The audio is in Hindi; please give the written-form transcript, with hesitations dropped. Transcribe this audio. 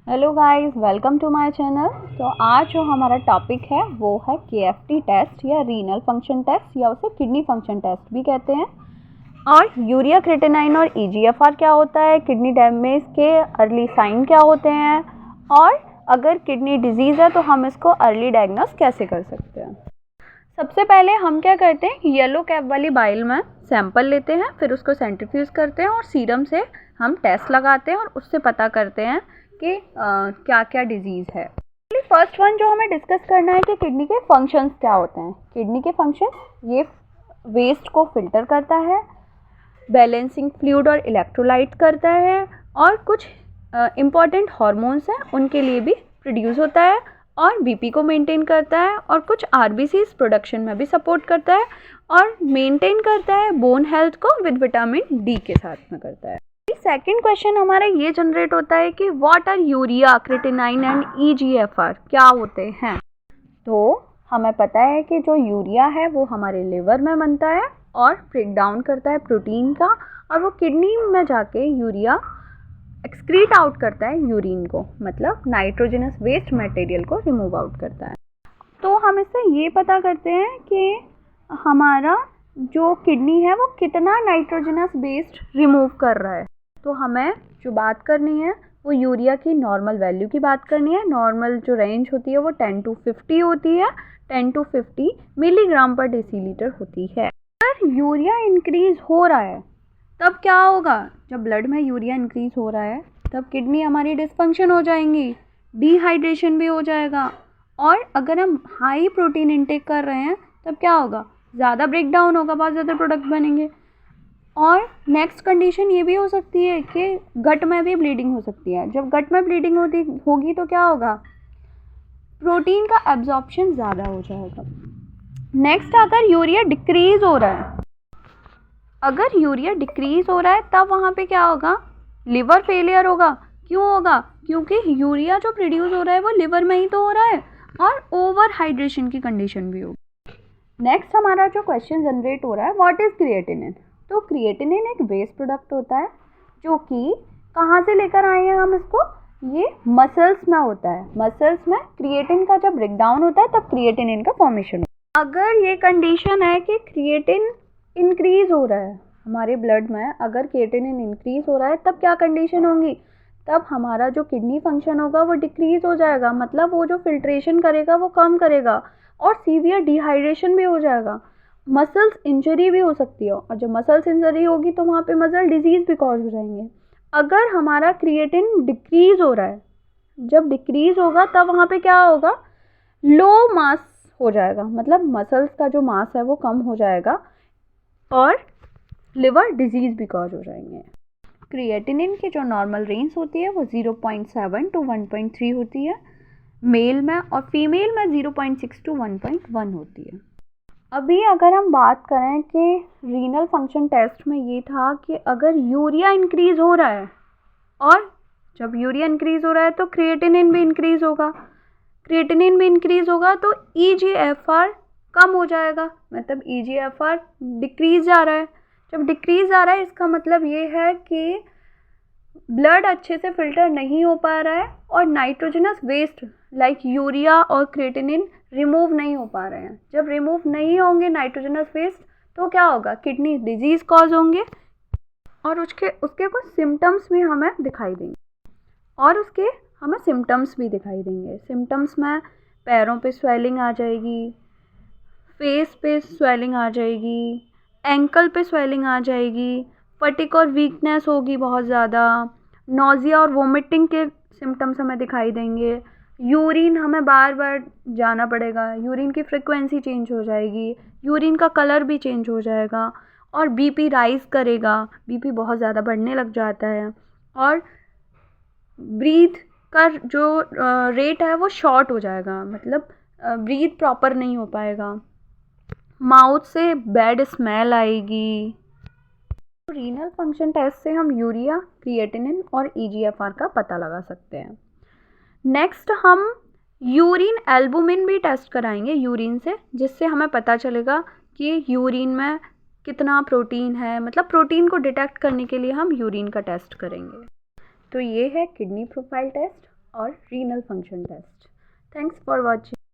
Hello guys, welcome to my channel. तो आज जो हमारा टॉपिक है वो है केएफटी टेस्ट या रीनल फंक्शन टेस्ट या उसे किडनी फंक्शन टेस्ट भी कहते हैं। और यूरिया क्रिएटिनिन और ईजीएफआर क्या होता है, किडनी डैमेज के अर्ली साइन क्या होते हैं, और अगर किडनी डिजीज़ है तो हम इसको अर्ली डायग्नोस कैसे कर सकते हैं। सबसे पहले हम क्या करते हैं, येलो कैप वाली बाइल में सैंपल लेते हैं, फिर उसको सेंट्रीफ्यूज करते हैं और सीरम से हम टेस्ट लगाते हैं और उससे पता करते हैं कि क्या क्या डिजीज़ है। फर्स्ट वन जो हमें डिस्कस करना है कि किडनी के फंक्शंस क्या होते हैं। किडनी के फंक्शन ये वेस्ट को फिल्टर करता है, बैलेंसिंग फ्लूइड और इलेक्ट्रोलाइट करता है, और कुछ इम्पॉर्टेंट हार्मोन्स हैं उनके लिए भी प्रोड्यूस होता है, और बीपी को मेंटेन करता है, और कुछ आरबीसीज प्रोडक्शन में भी सपोर्ट करता है, और मेंटेन करता है बोन हेल्थ को विद विटामिन डी के साथ में करता है। सेकेंड क्वेश्चन हमारा ये जनरेट होता है कि what are urea creatinine and eGFR, क्या होते हैं। तो हमें पता है कि जो यूरिया है वो हमारे लिवर में बनता है और ब्रेक डाउन करता है प्रोटीन का, और वो किडनी में जाके यूरिया एक्सक्रीट आउट करता है यूरिन को, मतलब नाइट्रोजनस वेस्ट मटेरियल को रिमूव आउट करता है। तो हम इससे ये पता करते हैं कि हमारा जो किडनी है वो कितना नाइट्रोजनस वेस्ट रिमूव कर रहा है। तो हमें जो बात करनी है वो यूरिया की नॉर्मल वैल्यू की बात करनी है। नॉर्मल जो रेंज होती है वो 10 to 50 होती है, 10 to 50 मिलीग्राम पर डेसीलीटर होती है। अगर यूरिया इंक्रीज हो रहा है तब क्या होगा, जब ब्लड में यूरिया इंक्रीज हो रहा है तब किडनी हमारी डिसफंक्शन हो जाएंगी, डिहाइड्रेशन भी हो जाएगा, और अगर हम हाई प्रोटीन इंटेक कर रहे हैं तब क्या होगा, ज़्यादा ब्रेक डाउन होगा, बहुत ज़्यादा प्रोडक्ट बनेंगे। और नेक्स्ट कंडीशन ये भी हो सकती है कि गट में भी ब्लीडिंग हो सकती है। जब गट में ब्लीडिंग होगी तो क्या होगा, प्रोटीन का एब्जॉर्प्शन ज़्यादा हो जाएगा। नेक्स्ट, अगर यूरिया डिक्रीज हो रहा है, अगर यूरिया डिक्रीज हो रहा है तब वहाँ पे क्या होगा, लिवर फेलियर होगा। क्यों होगा, क्योंकि यूरिया जो प्रोड्यूस हो रहा है वो लिवर में ही तो हो रहा है, और ओवर हाइड्रेशन की कंडीशन भी होगी। नेक्स्ट हमारा जो क्वेश्चन जनरेट हो रहा है, व्हाट इज़ क्रिएटिनिन। तो क्रिएटिनिन एक वेस्ट प्रोडक्ट होता है जो कि कहाँ से लेकर आए हैं हम इसको, ये मसल्स में होता है। मसल्स में क्रिएटिन का जब ब्रेक डाउन होता है तब क्रिएटिनिन का फॉर्मेशन होता है। अगर ये कंडीशन है कि क्रिएटिन इंक्रीज हो रहा है हमारे ब्लड में, अगर क्रिएटिनिन इंक्रीज हो रहा है तब क्या कंडीशन होंगी, तब हमारा जो किडनी फंक्शन होगा वो डिक्रीज हो जाएगा, मतलब वो जो फिल्ट्रेशन करेगा वो कम करेगा, और सीवियर डिहाइड्रेशन भी हो जाएगा। मसल्स इंजरी भी हो सकती है, और जब मसल्स इंजरी होगी तो वहाँ पे मसल डिजीज़ भी कॉज हो जाएंगे। अगर हमारा क्रिएटिन डिक्रीज हो रहा है, जब डिक्रीज होगा तब वहाँ पे क्या होगा, लो मास हो जाएगा, मतलब मसल्स का जो मास है वो कम हो जाएगा, और लिवर डिजीज़ भी कॉज हो जाएंगे। क्रिएटिनिन की जो नॉर्मल रेंज होती है वो 0.7 to 1.3 होती है मेल में, और फीमेल में 0.6 to 1.1 होती है। अभी अगर हम बात करें कि रीनल फंक्शन टेस्ट में ये था कि अगर यूरिया इंक्रीज हो रहा है, और जब यूरिया इंक्रीज हो रहा है तो क्रिएटिनिन भी इंक्रीज होगा, क्रिएटिनिन भी इंक्रीज होगा तो ईजीएफआर कम हो जाएगा, मतलब ईजीएफआर डिक्रीज जा रहा है। जब डिक्रीज आ रहा है इसका मतलब ये है कि ब्लड अच्छे से फिल्टर नहीं हो पा रहा है, और नाइट्रोजनस वेस्ट लाइक यूरिया और क्रिएटिनिन रिमूव नहीं हो पा रहे हैं। जब रिमूव नहीं होंगे नाइट्रोजनस वेस्ट तो क्या होगा, किडनी डिजीज़ कॉज होंगे, और उसके कुछ सिम्टम्स भी हमें दिखाई देंगे, सिम्टम्स में पैरों पे स्वेलिंग आ जाएगी, फेस पे स्वेलिंग आ जाएगी, एंकल पे स्वेलिंग आ जाएगी, फटिक और वीकनेस होगी बहुत ज़्यादा, नोज़िया और वोमिटिंग के सिम्टम्स हमें दिखाई देंगे, यूरिन हमें बार बार जाना पड़ेगा, यूरिन की फ्रिक्वेंसी चेंज हो जाएगी, यूरिन का कलर भी चेंज हो जाएगा, और बीपी राइज़ करेगा, बीपी बहुत ज़्यादा बढ़ने लग जाता है, और ब्रीथ का जो रेट है वो शॉर्ट हो जाएगा, मतलब ब्रीथ प्रॉपर नहीं हो पाएगा, माउथ से बैड स्मेल आएगी। रीनल फंक्शन टेस्ट से हम यूरिया, क्रिएटिनिन और ईजीएफआर का पता लगा सकते हैं। नेक्स्ट हम यूरिन एल्बुमिन भी टेस्ट कराएंगे यूरिन से, जिससे हमें पता चलेगा कि यूरिन में कितना प्रोटीन है, मतलब प्रोटीन को डिटेक्ट करने के लिए हम यूरिन का टेस्ट करेंगे। तो ये है किडनी प्रोफाइल टेस्ट, और renal function test. Thanks for watching.